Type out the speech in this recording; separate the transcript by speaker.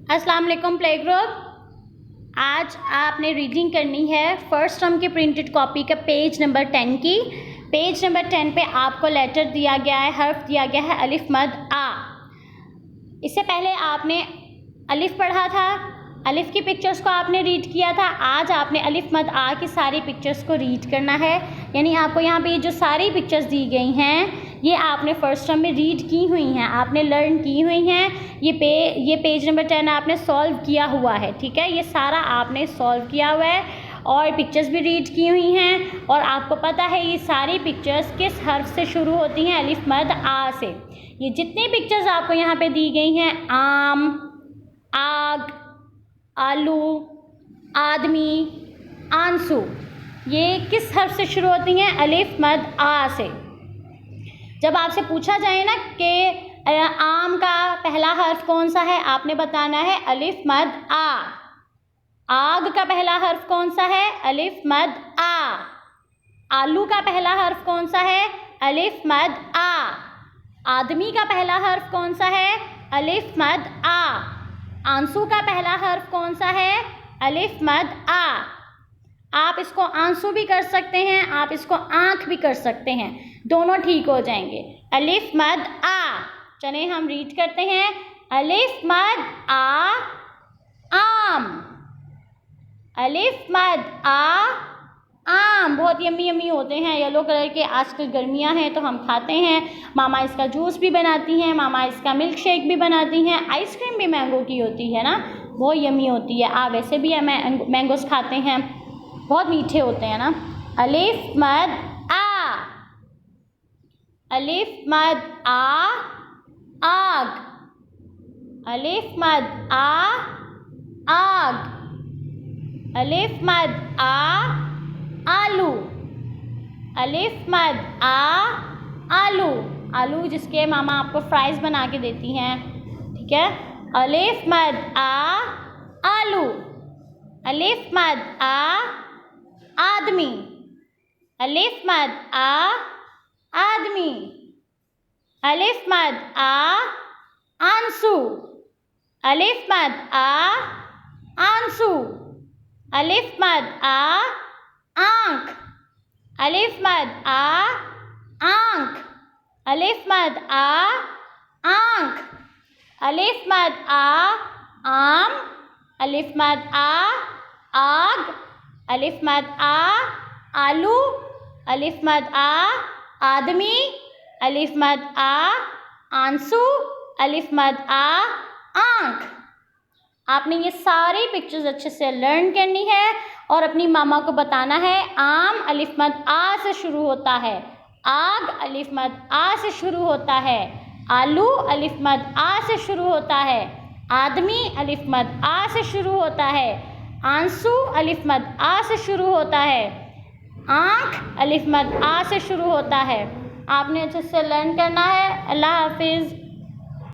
Speaker 1: अस्सलाम वालेकुम play group. आज आपने रीडिंग करनी है फर्स्ट टर्म की प्रिंटेड कॉपी का पेज नंबर 10 की। पेज नंबर 10 पे आपको लेटर दिया गया है, हर्फ दिया गया है अलिफ मद आ। इससे पहले आपने अलिफ पढ़ा था, अलिफ की पिक्चर्स को आपने रीड किया था। आज आपने अलिफ मद आ की सारी पिक्चर्स को रीड करना है। यानी आपको यहाँ पे ये जो सारी पिक्चर्स दी गई हैं ये आपने फर्स्ट टर्म में रीड की हुई हैं, आपने लर्न की हुई हैं। ये पेज नंबर 10 आपने सॉल्व किया हुआ है, ठीक है। ये सारा आपने सॉल्व किया हुआ है और पिक्चर्स भी रीड की हुई हैं। और आपको पता है ये सारी पिक्चर्स किस हर्फ से शुरू होती हैं, अलिफ मद आ से। ये जितनी पिक्चर्स आपको यहाँ पे दी गई हैं, आम, आग, आलू, आदमी, आंसू, ये किस हर्फ से शुरू होती हैं, अलिफ मद आ से। जब आपसे पूछा जाए ना कि आम का पहला हर्फ कौन सा है, आपने बताना है अलिफ मद आ। आग का पहला हर्फ कौन सा है, अलिफ मद आ। आलू का पहला हर्फ कौन सा है, अलिफ मद आ। आदमी का पहला हर्फ कौन सा है, अलिफ मद आ। आंसू का पहला हर्फ कौन सा है, अलिफ मद आ। आप इसको आंसू भी कर सकते हैं, आप इसको आँख भी कर सकते हैं, दोनों ठीक हो जाएंगे। अलिफ मद आ। चले हम रीड करते हैं। अलिफ मद आ, आम। अलिफ मद आ, आम। बहुत यम्मी यम्मी होते हैं, येलो कलर के। आजकल गर्मियां हैं तो हम खाते हैं। मामा इसका जूस भी बनाती हैं, मामा इसका मिल्क शेक भी बनाती हैं। आइसक्रीम भी मैंगो की होती है ना, बहुत यम्मी होती है। आप वैसे भी मैंगोस खाते हैं, बहुत मीठे होते हैं ना। अलिफ मद आ। अलिफ मद आ, आग। अलिफ मद आ, आग। अलिफ मद आ, आलू। अलिफ मद आ, आलू। आलू जिसके मामा आपको फ्राइज़ बना के देती हैं, ठीक है। अलिफ मद आ, आलू। अलिफ मद आ, आदमी। अलिफ मद आ, आदमी। अलिफ मद आ, आंसू। अलिफ मद आ, आंसू। अलिफ मद आ, आँख। अलिफ मद आ, आँख। अलिफ मद आ, आँख। अलिफ मद आ, आम। अलिफ मद आ, आग। अलिफ मद आ, आलू। अलिफ मद आ, आदमी। अलिफ मद आ, आंसू। अलिफ मद आ, आँख। आपने ये सारी पिक्चर्स अच्छे से लर्न करनी है और अपनी मामा को बताना है। आम अलिफ मद आ से शुरू होता है, आग अलिफ मद आ से शुरू होता है, आलू अलिफ मद आ से शुरू होता है, आदमी अलिफ मद आ से शुरू होता है, आंसू अलिफ मद आ से शुरू होता है, आँख अलिफ मद आ से शुरू होता है। आपने अच्छे से लर्न करना है। अल्लाह हाफिज़।